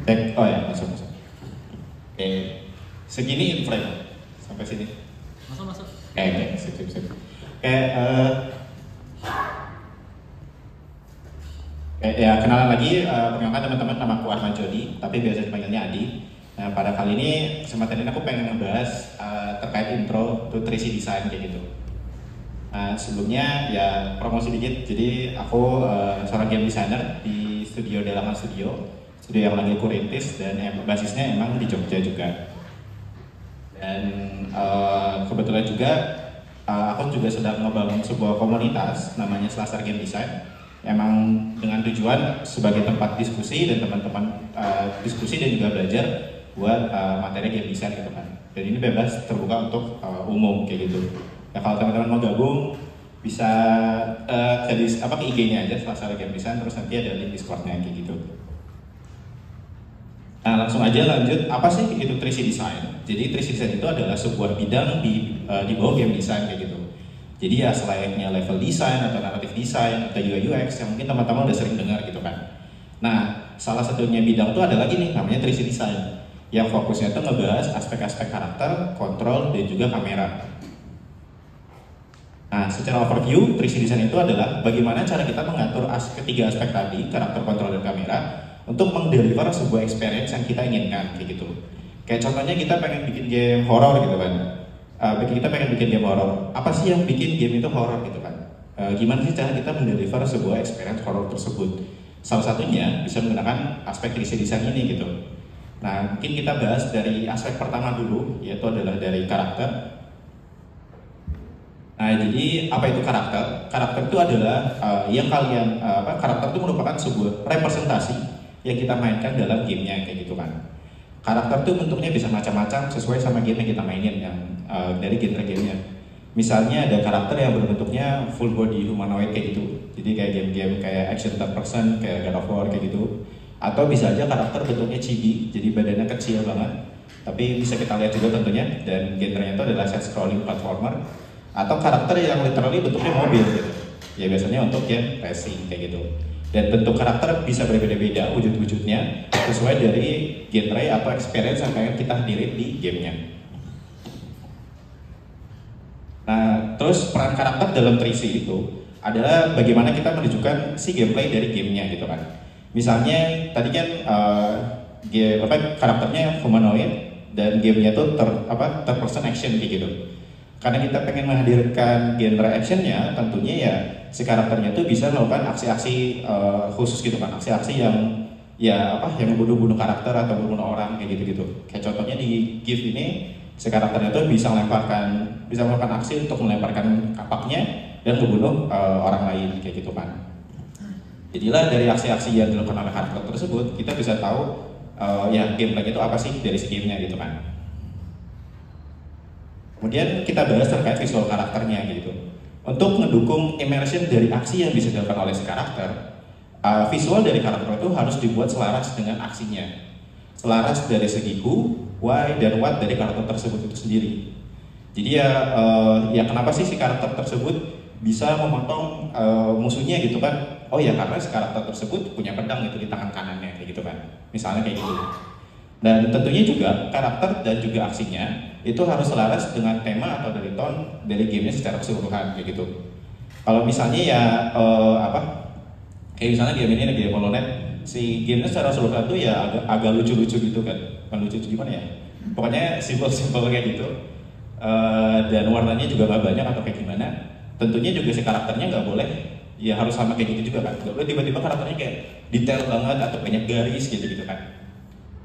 Cek, oh ya, masuk. Oke, segini in frame sampai sini. Masuk. Oke, sip. Oke, ya kenalan lagi, perkenalkan teman-teman, nama aku Arman Jody, tapi biasa dipanggilnya Adi. Nah, pada kali ini kesempatan ini aku pengen ngebahas terkait intro to 3C design kayak gitu. Sebelumnya ya promosi dikit, jadi aku seorang game designer di studio Delangan Studio yang lagi aku rintis dan basisnya emang di Jogja juga. Dan kebetulan juga aku juga sedang membangun sebuah komunitas namanya Selasar Game Design. Emang dengan tujuan sebagai tempat diskusi dan teman-teman diskusi dan juga belajar buat materi game design gitu kan. Dan ini bebas terbuka untuk umum kayak gitu. Ya kalau teman-teman mau gabung bisa ke IG-nya aja Selasar Game Design, terus nanti ada link Discord-nya kayak gitu. Nah langsung aja lanjut, apa sih itu 3C Design? Jadi 3C Design itu adalah sebuah bidang di bawah game design kayak gitu. Jadi ya selayaknya level design atau narrative design atau UI UX yang mungkin teman-teman udah sering dengar gitu kan. Nah salah satunya bidang itu adalah ini namanya 3C Design yang fokusnya itu ngebahas aspek-aspek karakter, kontrol, dan juga kamera. Nah secara overview 3C Design itu adalah bagaimana cara kita mengatur ketiga aspek tadi, karakter, kontrol, dan kamera untuk mendeliver sebuah experience yang kita inginkan kayak gitu. Kayak contohnya kita pengen bikin game horror gitu kan. Kita pengen bikin game horror. Apa sih yang bikin game itu horror gitu kan? Gimana sih cara kita mendeliver sebuah experience horror tersebut? Salah satunya bisa menggunakan aspek 3C design ini gitu. Nah, mungkin kita bahas dari aspek pertama dulu, yaitu adalah dari karakter. Nah, jadi apa itu karakter? Karakter itu adalah karakter itu merupakan sebuah representasi yang kita mainkan dalam gamenya kayak gitu kan. Karakter itu bentuknya bisa macam-macam sesuai sama game yang kita mainin yang dari genre gamenya. Misalnya ada karakter yang berbentuknya full body humanoid kayak gitu. Jadi kayak game-game kayak action third person kayak God of War kayak gitu. Atau bisa aja karakter bentuknya chibi, jadi badannya kecil banget. Tapi bisa kita lihat juga tentunya dan genrenya itu adalah side scrolling platformer. Atau karakter yang literally bentuknya mobil gitu. Ya biasanya untuk game racing kayak gitu. Dan bentuk karakter bisa berbeda-beda wujud-wujudnya sesuai dari genre atau experience yang pengen kita hadirin di gamenya. Nah, terus peran karakter dalam 3C itu adalah bagaimana kita menunjukkan si gameplay dari gamenya gitu kan. Misalnya tadi kan karakternya humanoid dan gamenya tuh third person action kayak gitu. Karena kita pengen menghadirkan genre actionnya, tentunya ya si karakternya tuh bisa melakukan aksi-aksi khusus gitu kan, aksi-aksi yang yang bunuh-bunuh karakter atau bunuh orang kayak gitu-gitu. Kayak contohnya di GIF ini si karakternya tuh bisa melakukan aksi untuk melemparkan kapaknya dan membunuh orang lain kayak gitu kan. Jadilah dari aksi-aksi yang dilakukan oleh karakter tersebut kita bisa tahu gameplay itu apa sih dari si gamenya gitu kan. Kemudian kita bahas terkait visual karakternya gitu. Untuk mendukung immersion dari aksi yang bisa dilakukan oleh si karakter, visual dari karakter itu harus dibuat selaras dengan aksinya. Selaras dari segi who, why, dan what dari karakter tersebut itu sendiri. Jadi kenapa sih si karakter tersebut bisa memotong musuhnya gitu kan? Oh ya karena si karakter tersebut punya pedang itu di tangan kanannya kayak gitu kan. Misalnya kayak gitu. Dan tentunya juga karakter dan juga aksinya itu harus selaras dengan tema atau dari tone dari gamenya secara keseluruhan kayak gitu. Kalau misalnya kayak misalnya game ini game Hollow Knight, si gamenya secara keseluruhan tuh ya agak lucu-lucu gitu kan. Bukan lucu gimana ya? Pokoknya simple kayak gitu. Dan warnanya juga nggak banyak atau kayak gimana. Tentunya juga si karakternya nggak boleh ya harus sama kayak gitu juga kan. Nggak boleh tiba-tiba karakternya kayak detail banget atau banyak garis gitu kan.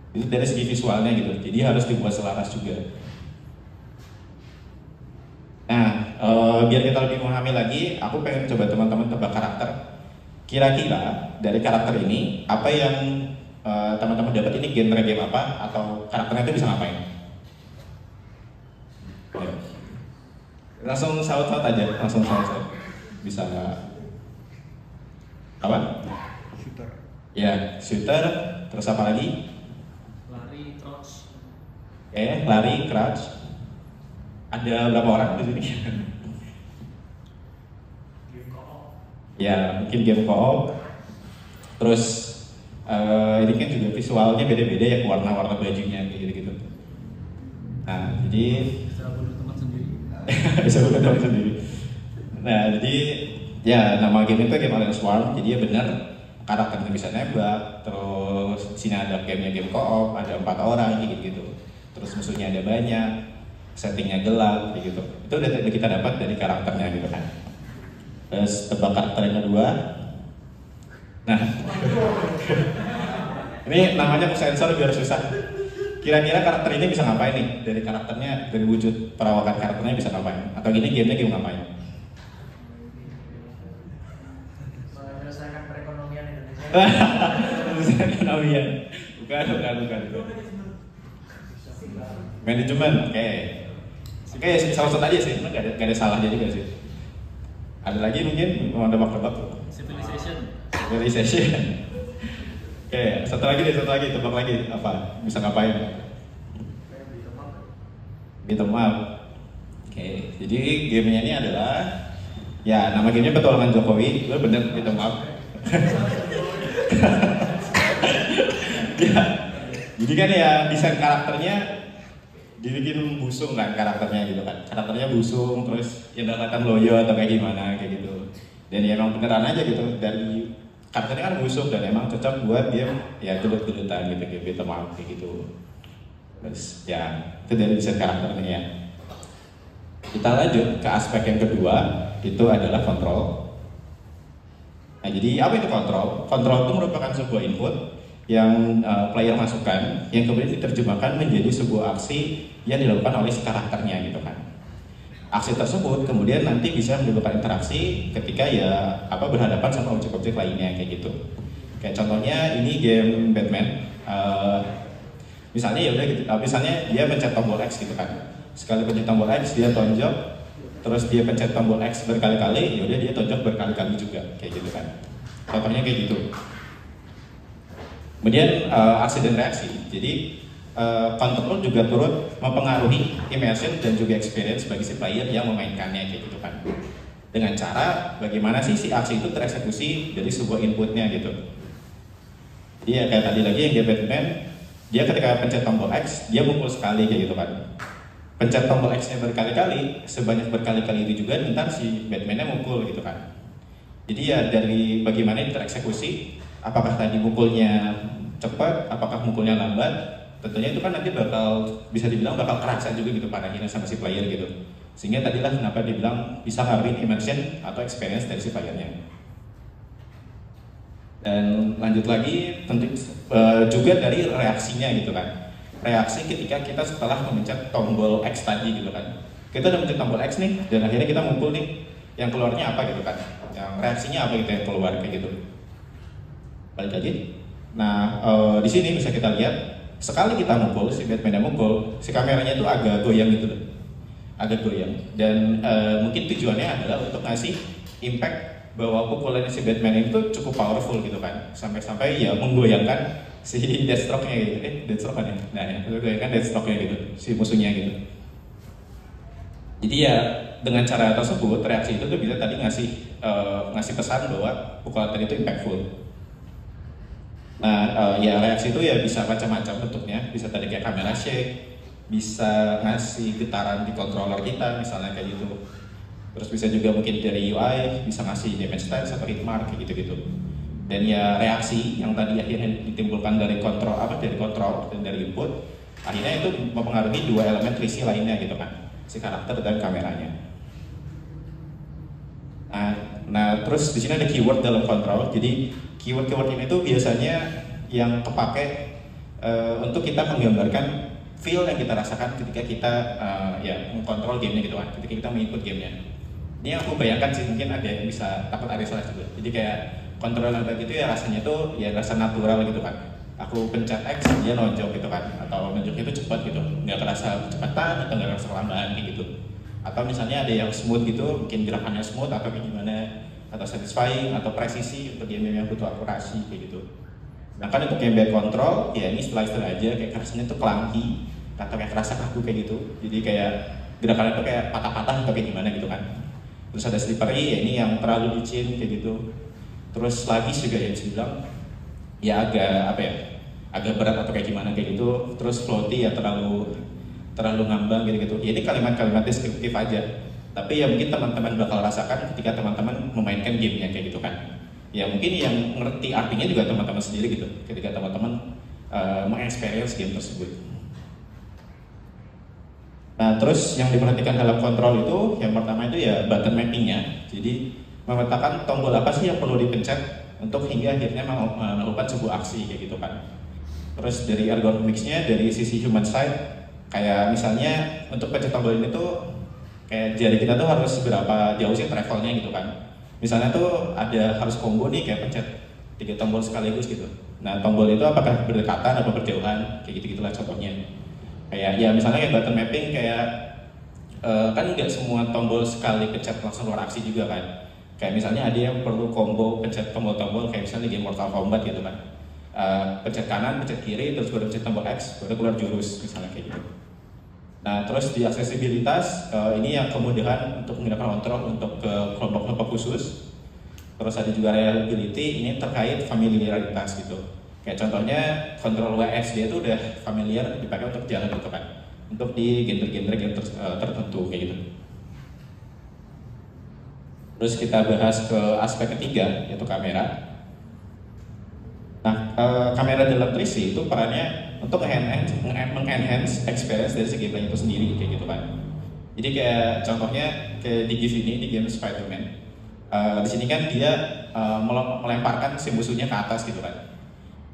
Itu dari segi visualnya gitu, jadi harus dibuat selaras juga. Nah, biar kita lebih memahami lagi, aku pengen coba teman-teman tebak karakter. Kira-kira dari karakter ini, apa yang teman-teman dapat ini genre game apa, atau karakternya itu bisa ngapain? Ayo. Langsung shout aja, langsung shout. Bisa apa? Shooter. Ya, shooter, terus apa lagi? Lari, crouch. Ada berapa orang di sini? Game co-op. Ya, mungkin game co-op. Terus Ini kan juga visualnya beda-beda ya, warna-warna bajunya kayak gitu-gitu. Nah, jadi bisa bunuh teman sendiri. bisa bunuh teman sendiri. Nah, jadi ya nama game itu game Alien Swarm. Jadi ya benar karakternya bisa nembak. Terus di sini ada game co-op, ada 4 orang kayak gitu. Terus musuhnya ada banyak, settingnya gelap kayak gitu. Itu udah kita dapat dari karakternya gitu kan. Terus tebak karakter yang kedua. Nah, ini namanya aku sensor biar susah. Kira-kira karakter ini bisa ngapain nih? Dari karakternya, dari wujud perawakan karakternya bisa ngapain? Atau gini gamenya game ngapain? Menyelesaikan perekonomian Indonesia. Menyelesaikan ekonomian. Bukan. Manajemen, oke. Oke, salah aja sih, nggak ada salahnya juga sih. Ada lagi mungkin mau tebak-tebak? Civilization. Oke, satu lagi, tebak lagi apa? Bisa ngapain? Beat 'em up. Oke, jadi gamenya ini adalah ya nama gamenya Petualangan Jokowi. Itu bener beat 'em up. Ya, jadi kan ya desain karakternya dibikin busung kan karakternya gitu kan. Karakternya busung terus ya nggak kelihatan loyo atau kayak gimana kayak gitu. Dan ya emang beneran aja gitu dari karakternya kan busuk dan emang cocok buat game ya gelut-gelutan gitu kayak beat 'em up kayak gitu. Terus ya itu dari desain karakternya ya. Kita lanjut ke aspek yang kedua, itu adalah kontrol. Nah jadi apa itu kontrol? Kontrol itu merupakan sebuah input yang player masukkan yang kemudian diterjemahkan menjadi sebuah aksi yang dilakukan oleh si karakternya gitu kan. Aksi tersebut kemudian nanti bisa menimbulkan interaksi ketika ya berhadapan sama objek-objek lainnya kayak gitu. Kayak contohnya ini game Batman. Misalnya ya udah gitu. Misalnya dia pencet tombol X gitu kan. Sekali pencet tombol X dia tonjok, terus dia pencet tombol X berkali-kali, ya udah dia tonjok berkali-kali juga kayak gitu kan. Contohnya kayak gitu. Kemudian aksi dan reaksi. Jadi kontrol juga turut mempengaruhi immersion dan juga experience bagi si player yang memainkannya kayak gitu kan. Dengan cara bagaimana sih si aksi itu tereksekusi dari sebuah inputnya gitu. Jadi ya kayak tadi lagi yang game Batman, dia ketika pencet tombol X dia mukul sekali kayak gitu kan. Pencet tombol X-nya berkali-kali, sebanyak berkali-kali itu juga ntar si Batman-nya mukul gitu kan. Jadi ya dari bagaimana ini tereksekusi, apakah tadi mukulnya cepat, apakah mukulnya lambat, tentunya itu kan nanti bakal bisa dibilang bakal kerasa juga gitu pada akhirnya sama si player gitu. Sehingga tadilah kenapa dibilang bisa ngaruhin immersion atau experience dari si playernya. Dan lanjut lagi tentu juga dari reaksinya gitu kan. Reaksi ketika kita setelah memencet tombol X tadi gitu kan. Kita udah mencet tombol X nih dan akhirnya kita mukul nih, yang keluarnya apa gitu kan. Yang reaksinya apa gitu yang keluar kayak gitu. Balik lagi. Nah, di sini bisa kita lihat sekali kita mukul, si Batman mukul, si kameranya itu agak goyang gitu loh. Agak goyang. Dan mungkin tujuannya adalah untuk ngasih impact bahwa pukulan si Batman itu cukup powerful gitu kan. Sampai-sampai ya menggoyangkan si Deathstroke-nya gitu. Deathstroke kan ya? Nah ya, menggoyangkan Deathstroke-nya gitu, si musuhnya gitu. Jadi ya dengan cara tersebut, reaksi itu tuh bisa tadi ngasih pesan bahwa pukulan tadi itu impactful. Nah, ya reaksi itu ya bisa macam-macam bentuknya, bisa tadi kayak kamera shake, bisa ngasih getaran di controller kita, misalnya kayak gitu. Terus bisa juga mungkin dari UI, bisa ngasih damage stance atau hit mark kayak gitu-gitu. Dan ya reaksi yang tadi akhirnya ditimbulkan dari kontrol dan dari input, akhirnya itu mempengaruhi dua elemen 3C lainnya gitu kan, si karakter dan kameranya. Nah terus di sini ada keyword dalam kontrol. Jadi keyword ini tuh biasanya yang kepake untuk kita menggambarkan feel yang kita rasakan ketika kita ya mengkontrol gamenya gitu kan, ketika kita menginput gamenya. Ini yang aku bayangkan sih, mungkin ada yang bisa takut ada salah juga. Jadi kayak kontrol yang tadi itu ya rasanya tuh ya rasa natural gitu kan. Aku pencet X dia nonjok gitu kan, atau nonjoknya itu cepat gitu, nggak kerasa kecepatan atau nggak kerasa kelambanan gitu. Atau misalnya ada yang smooth gitu, bikin gerakannya smooth atau kayak gimana, atau satisfying atau presisi untuk game yang butuh akurasi kayak gitu. Sedangkan untuk game bad control ya ini istilah aja, kayak rasanya tuh clunky atau kayak kerasa kaku kayak gitu. Jadi kayak gerakannya tuh kayak patah-patah atau kayak gimana gitu kan. Terus ada slippery, ya ini yang terlalu licin kayak gitu. Terus sluggish juga ya bisa bilang. ya agak apa ya, agak berat atau kayak gimana kayak gitu, terus floaty ya terlalu ngambang gitu-gitu. Ya, ini kalimat-kalimat deskriptif aja. Tapi ya mungkin teman-teman bakal rasakan ketika teman-teman memainkan gamenya kayak gitu kan. Ya mungkin yang ngerti artinya juga teman-teman sendiri gitu ketika teman-teman mengexperience game tersebut. Nah, terus yang diperhatikan dalam kontrol itu yang pertama itu ya button mappingnya. Jadi memetakan tombol apa sih yang perlu dipencet untuk hingga akhirnya melakukan sebuah aksi kayak gitu kan. Terus dari ergonomicsnya dari sisi human side, kayak misalnya untuk pencet tombol ini tuh kayak jari kita tuh harus berapa jauh sih travelnya gitu kan. Misalnya tuh ada harus combo nih kayak pencet 3 tombol sekaligus gitu. Nah, tombol itu apakah berdekatan atau berjauhan kayak gitu-gitulah contohnya. Kayak ya misalnya kayak button mapping kayak kan nggak semua tombol sekali pencet langsung keluar aksi juga kan. Kayak misalnya ada yang perlu combo pencet tombol-tombol kayak misalnya game Mortal Kombat gitu kan. Pencet kanan, pencet kiri, terus baru pencet tombol X, baru keluar jurus misalnya kayak gitu. Nah, terus di aksesibilitas ini yang kemudahan untuk menggunakan kontrol untuk ke kelompok-kelompok khusus. Terus ada juga reliability, ini terkait familiaritas gitu. Kayak contohnya kontrol WSD itu udah familiar dipakai untuk jalan gitu kan, untuk di genre-genre game tertentu kayak gitu. Terus kita bahas ke aspek ketiga yaitu kamera. Nah, kamera dalam 3C itu perannya untuk mengenhance experience dari si gameplay itu sendiri kayak gitu kan. Jadi kayak contohnya kayak di GIF ini di game Spider-Man. Di sini kan dia melemparkan si musuhnya ke atas gitu kan.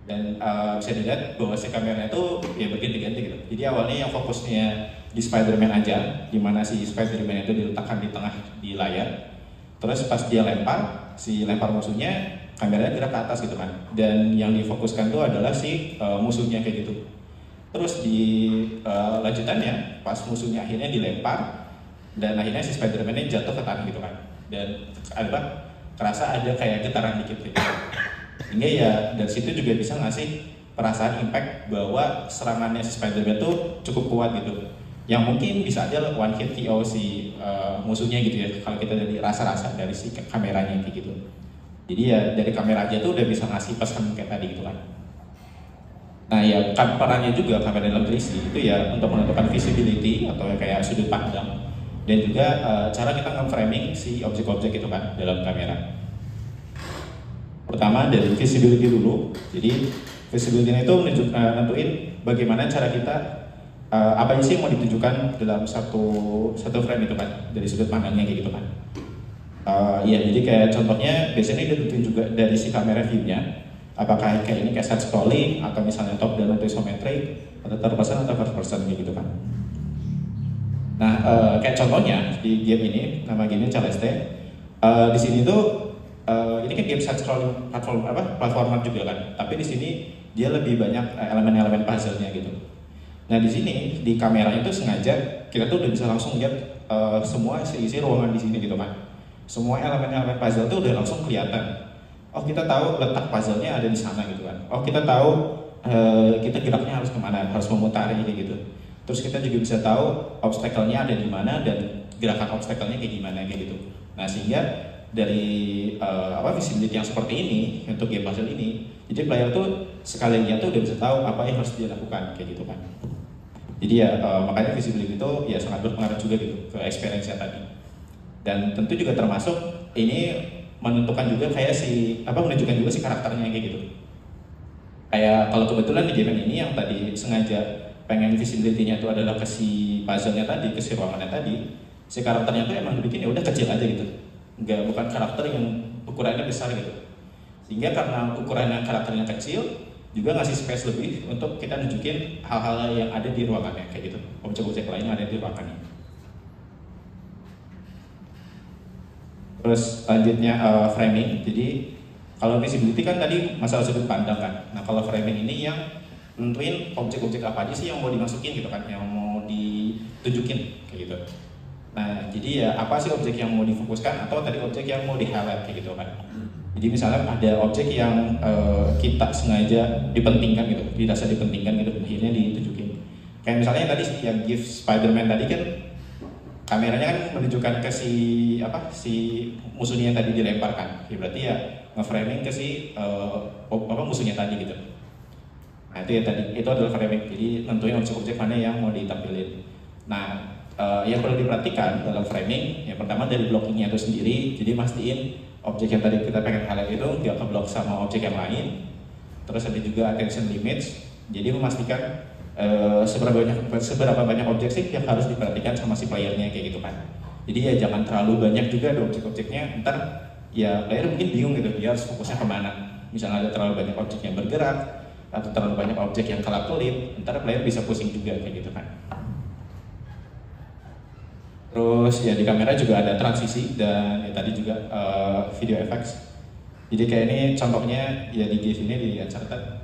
Dan bisa dilihat bahwa si kamera itu ya berganti-ganti gitu. Jadi awalnya yang fokusnya di Spider-Man aja, di mana si Spider-Man itu diletakkan di tengah di layar. Terus pas dia lempar, si lempar musuhnya kameranya gerak ke atas gitu kan. Dan yang difokuskan tuh adalah si musuhnya kayak gitu. Terus di lanjutannya pas musuhnya akhirnya dilempar dan akhirnya si Spider-Man-nya jatuh ke tanah gitu kan. Dan kerasa ada kayak getaran dikit gitu. Sehingga ya dari situ juga bisa ngasih perasaan impact bahwa serangannya si Spider-Man tuh cukup kuat gitu. Yang mungkin bisa aja one hit KO si musuhnya gitu ya. Kalau kita dari rasa-rasa dari si kameranya kayak gitu. Jadi ya dari kamera aja tuh udah bisa ngasih pesan kayak tadi gitu kan. Nah ya perannya juga kamera dalam 3C itu ya untuk menentukan visibility atau kayak sudut pandang dan juga cara kita nge-framing si objek-objek itu kan dalam kamera. Pertama dari visibility dulu. Jadi visibility itu nentuin bagaimana cara kita apa sih yang mau ditujukan dalam satu frame itu kan dari sudut pandangnya kayak gitu kan. Ya jadi kayak contohnya biasanya ditentuin juga dari si kamera view-nya, apakah kayak ini kayak side scrolling atau misalnya top down atau isometric atau third person atau first person kayak gitu kan. Nah kayak contohnya di game ini nama gamenya Celeste, di sini tuh ini kan game side scrolling platformer juga kan, tapi di sini dia lebih banyak elemen-elemen puzzle-nya gitu. Nah di sini di kamera itu sengaja kita tuh udah bisa langsung lihat semua isi ruangan di sini gitu kan. Semua elemen-elemen puzzle itu udah langsung kelihatan. Oh kita tahu letak puzzle-nya ada di sana gitu kan. Oh kita tahu kita geraknya harus kemana, harus memutari kayak gitu. Terus kita juga bisa tahu obstacle-nya ada di mana dan gerakan obstacle-nya kayak gimana kayak gitu. Nah sehingga dari visibility yang seperti ini untuk game puzzle ini, jadi player tuh sekali lihat tuh udah bisa tahu apa yang harus dia lakukan kayak gitu kan. Jadi ya makanya visibility itu ya sangat berpengaruh juga gitu ke experience-nya tadi. Dan tentu juga termasuk ini menentukan juga kayak menunjukkan juga si karakternya kayak gitu. Kayak kalau kebetulan di game ini yang tadi sengaja pengen visibility-nya itu adalah ke si puzzle-nya tadi, ke si ruangannya tadi, si karakternya tuh emang dibikin ya udah kecil aja gitu. Bukan karakter yang ukurannya besar gitu. Sehingga karena ukurannya karakternya kecil, juga ngasih space lebih untuk kita nunjukin hal-hal yang ada di ruangannya kayak gitu. Objek-objek lain yang ada di ruangannya. Terus selanjutnya framing. Jadi kalau visibility kan tadi masalah sudut pandang kan. Nah kalau framing ini yang nentuin objek-objek apa aja sih yang mau dimasukin gitu kan, yang mau ditunjukin kayak gitu. Nah jadi ya apa sih objek yang mau difokuskan atau tadi objek yang mau di highlight kayak gitu kan. Jadi misalnya ada objek yang kita sengaja dipentingkan gitu, dirasa dipentingkan gitu, akhirnya ditunjukin. Kayak misalnya tadi yang GIF Spider-Man tadi kan kameranya kan menunjukkan ke si musuhnya yang tadi dilemparkan. Ya berarti ya nge-framing ke si musuhnya tadi gitu. Nah itu ya tadi, itu adalah framing, jadi nentuin objek-objek mana yang mau ditampilin. Nah yang perlu diperhatikan dalam framing, yang pertama dari blockingnya itu sendiri, jadi mastiin objek yang tadi kita pengen highlight itu nggak keblok sama objek yang lain. Terus ada juga attention limits, jadi memastikan seberapa banyak objek sih yang harus diperhatikan sama si playernya kayak gitu kan. Jadi ya jangan terlalu banyak juga ada objek-objeknya, ntar ya player mungkin bingung gitu, dia harus fokusnya kemana. Misalnya ada terlalu banyak objek yang bergerak, atau terlalu banyak objek yang kelap-kelip, ntar player bisa pusing juga kayak gitu kan. Terus ya di kamera juga ada transisi dan ya tadi juga video effects. Jadi kayak ini contohnya ya di GIF ini di Uncharted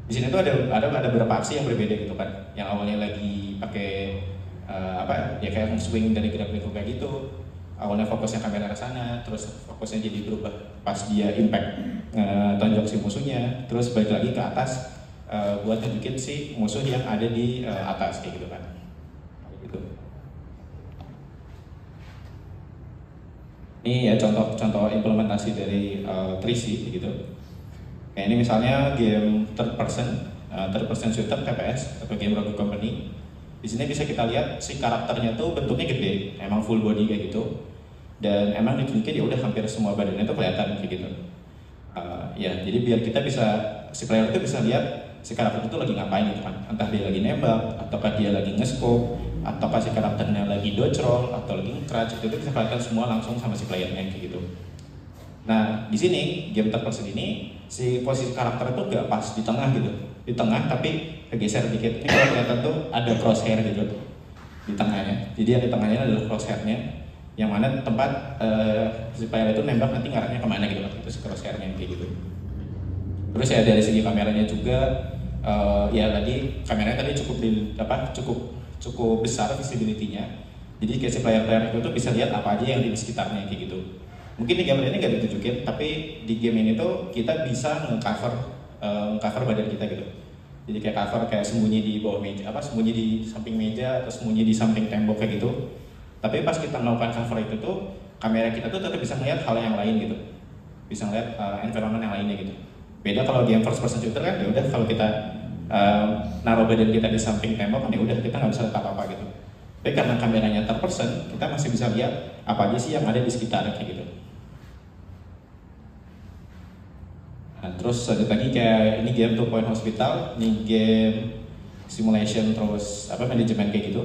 di sini tuh ada beberapa aksi yang berbeda gitu kan. Yang awalnya lagi pakai ya kayak swing dari gerak gitu kayak gitu. Awalnya fokusnya kamera ke sana, terus fokusnya jadi berubah pas dia impact tonjok si musuhnya, terus balik lagi ke atas buat nunjukin si musuh yang ada di atas kayak gitu kan. Gitu. Ini ya contoh implementasi dari 3C gitu. Kayak ini misalnya game third person shooter TPS atau game Rogue Company. Di sini bisa kita lihat si karakternya tuh bentuknya gede, emang full body kayak gitu, dan emang ditunjukin ya udah hampir semua badannya tuh kelihatan kayak gitu. Ya jadi biar kita si player itu bisa lihat si karakter itu lagi ngapain gitu kan, entah dia lagi nembak, ataukah dia lagi nge-scope, ataukah si karakternya lagi dodge roll, atau lagi crouch, itu bisa kelihatan semua langsung sama si playernya kayak gitu. Nah di sini game third person ini si posisi karakter itu gak pas di tengah gitu, di tengah tapi kegeser dikit. Ini kalau kelihatan tuh ada crosshair gitu di tengahnya. Jadi yang di tengahnya adalah crosshairnya, yang mana tempat si player itu nembak nanti ngarahnya kemana gitu, itu si crosshairnya kayak gitu. Terus ya dari segi kameranya juga ya tadi kameranya tadi cukup besar visibility-nya. Jadi kayak si player itu tuh bisa lihat apa aja yang di sekitarnya kayak gitu. Mungkin di gambar ini nggak ditunjukin, tapi di game ini tuh kita bisa nge-cover badan kita gitu. Jadi kayak cover kayak sembunyi di bawah meja, sembunyi di samping meja atau sembunyi di samping tembok kayak gitu. Tapi pas kita melakukan cover itu tuh kamera kita tuh tetap bisa melihat hal yang lain gitu, bisa melihat environment yang lainnya gitu. Beda kalau game first person shooter kan ya udah kalau kita naruh badan kita di samping tembok kan ya udah kita nggak bisa lihat apa-apa gitu. Tapi karena kameranya third person, kita masih bisa lihat apa aja sih yang ada di sekitar kayak gitu. Nah, terus ada lagi kayak ini game 2 Point Hospital, ini game simulation terus manajemen kayak gitu.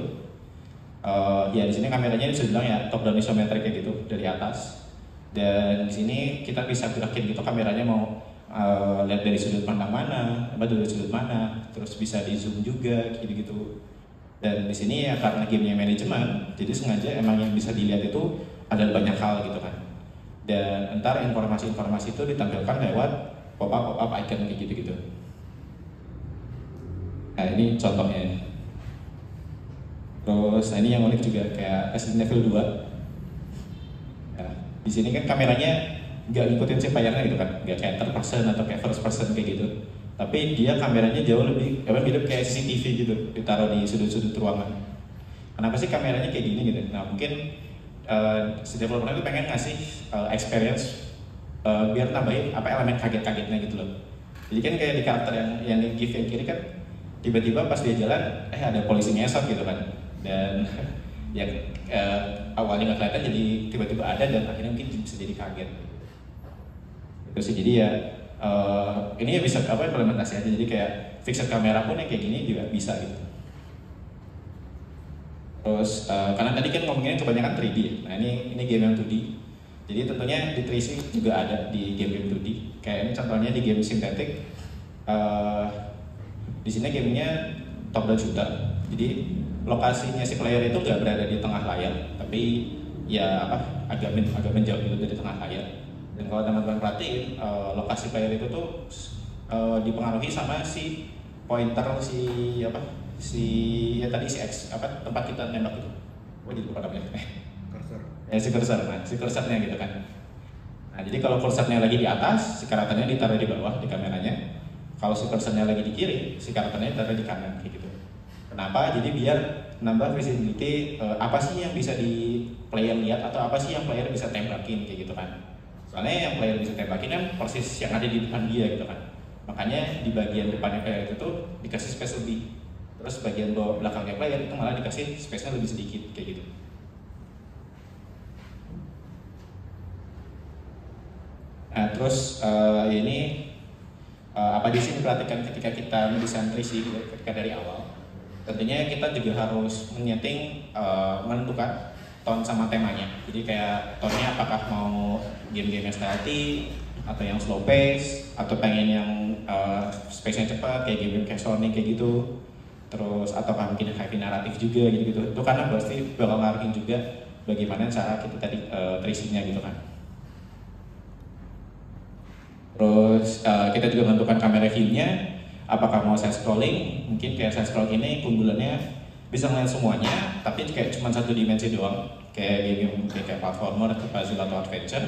Ya di sini kameranya bisa bilang ya top down isometric kayak gitu dari atas. Dan di sini kita bisa gerakin gitu kameranya mau lihat dari sudut pandang mana, dari sudut mana, terus bisa di zoom juga kayak gitu. Dan di sini ya karena gamenya manajemen, jadi sengaja emang yang bisa dilihat itu ada banyak hal gitu kan. Dan entar informasi-informasi itu ditampilkan lewat pop-up icon kayak gitu-gitu. Nah ini contohnya. Terus nah ini yang unik juga kayak Resident Evil 2. Nah, di sini kan kameranya nggak ngikutin si playernya gitu kan, nggak kayak third person atau kayak first person kayak gitu. Tapi dia kameranya jauh lebih mirip kayak CCTV gitu, ditaruh di sudut-sudut ruangan. Kenapa sih kameranya kayak gini gitu? Nah mungkin si developer itu pengen ngasih experience biar nambahin elemen kaget-kagetnya gitu loh. Jadi kan kayak di karakter yang di GIF yang kiri kan tiba-tiba pas dia jalan ada polisi ngesot gitu kan, dan yang awalnya nggak kelihatan jadi tiba-tiba ada dan akhirnya mungkin bisa jadi kaget. Terus jadi ya ini ya bisa implementasi aja, jadi kayak fixed kamera pun yang kayak gini juga bisa gitu. Terus karena tadi kan ngomongin kebanyakan 3D ya. Nah ini game yang 2D. Jadi tentunya di 3C juga ada di game-game 2D. Kayak ini contohnya di game Synthetic. Di sini gamenya top down shooter. Jadi lokasinya si player itu nggak berada di tengah layar, tapi ya agak menjauh gitu dari tengah layar. Dan kalau teman-teman perhatiin lokasi player itu tuh dipengaruhi sama si pointer tempat kita nembak itu. Jadi lupa namanya. Cursor. Si cursor, si cursornya gitu kan. Nah jadi kalau cursornya lagi di atas, si karakternya ditaruh di bawah di kameranya. Kalau si cursornya lagi di kiri, si karakternya ditaruh di kanan kayak gitu. Kenapa? Jadi biar nambah visibility apa sih yang bisa di player lihat atau apa sih yang player bisa tembakin kayak gitu kan. Soalnya yang player bisa tembakin kan persis yang ada di depan dia gitu kan. Makanya di bagian depannya player itu tuh dikasih space lebih. Terus bagian bawah belakangnya player itu malah dikasih space-nya lebih sedikit kayak gitu. Nah, terus ini apa di sini perhatikan ketika kita mendesain 3C ketika dari awal. Tentunya kita juga harus menyeting, menentukan tone sama temanya. Jadi kayak tone-nya apakah mau game-game yang stealthy atau yang slow pace atau pengen yang space-nya cepat kayak game-game kayak Sonic kayak gitu. Terus ataukah mungkin heavy naratif juga gitu. Itu karena pasti bakal ngaruhin juga bagaimana cara kita tadi 3C-nya gitu kan. Terus kita juga menentukan kamera view-nya, apakah mau side scrolling, mungkin kayak side scroll ini keunggulannya bisa ngeliat semuanya, tapi kayak cuma satu dimensi doang, kayak game kayak platformer atau puzzle atau adventure.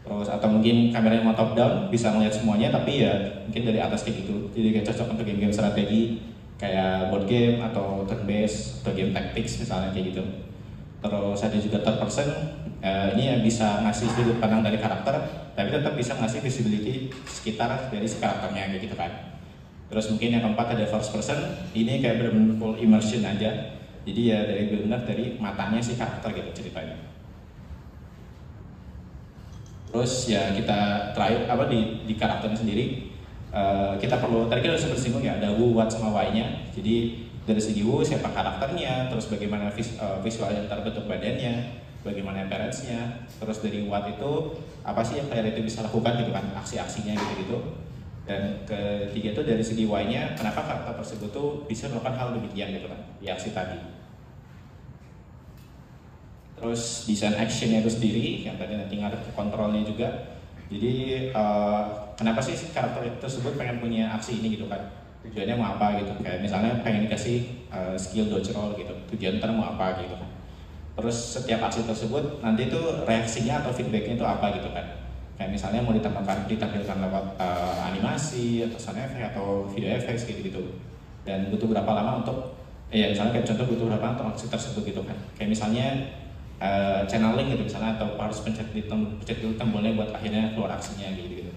Terus atau mungkin kamera yang mau top down bisa ngeliat semuanya, tapi ya mungkin dari atas kayak gitu. Jadi kayak cocok untuk game-game strategi, kayak board game atau turn based atau game tactics misalnya kayak gitu. Terus ada juga third person, ini yang bisa ngasih sudut pandang dari karakter, tapi tetap bisa ngasih visibility sekitar dari si karakternya kayak gitu kan. Terus mungkin yang keempat ada first person, ini kayak benar-benar full immersion aja. Jadi ya dari benar dari matanya si karakter gitu ceritanya. Terus ya kita terakhir apa di karakternya sendiri, kita perlu tadi kita sudah bersinggung ya ada who, what sama why-nya. Jadi dari segi who siapa karakternya, terus bagaimana visual yang terbentuk badannya, bagaimana appearance-nya, terus dari what itu apa sih yang player itu bisa lakukan gitu kan, aksi-aksinya gitu-gitu. Dan ketiga itu dari segi why-nya, kenapa karakter tersebut tuh bisa melakukan hal demikian gitu kan, di aksi tadi. Terus desain action-nya itu sendiri, yang tadi nanti ngaruh ke kontrolnya juga. Jadi kenapa sih karakter tersebut pengen punya aksi ini gitu kan, tujuannya mau apa gitu, kayak misalnya pengen dikasih skill dodge roll gitu, tujuan ntar mau apa gitu kan. Terus setiap aksi tersebut nanti itu reaksinya atau feedbacknya itu apa gitu kan. Kayak misalnya mau ditampilkan lewat animasi atau sound effect atau video effects gitu. Dan butuh berapa lama untuk ya misalnya kayak contoh butuh berapa untuk aksi tersebut gitu kan. Kayak misalnya channeling gitu misalnya, atau harus pencet dulu tombolnya buat akhirnya keluar aksinya gitu.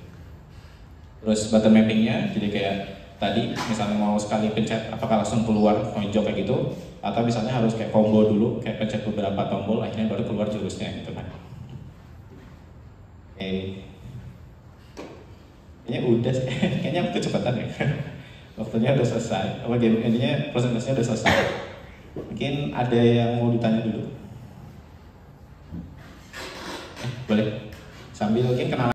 Terus button mappingnya, jadi kayak tadi misalnya mau sekali pencet apakah langsung keluar nonjok kayak gitu, atau misalnya harus kayak combo dulu, kayak pencet beberapa tombol akhirnya baru keluar jurusnya gitu kan. Kayaknya udah sih, kayaknya kecepatan ya. Waktunya udah selesai, apa game intinya presentasinya udah selesai. Mungkin ada yang mau ditanya dulu? Boleh, sambil mungkin kenalan.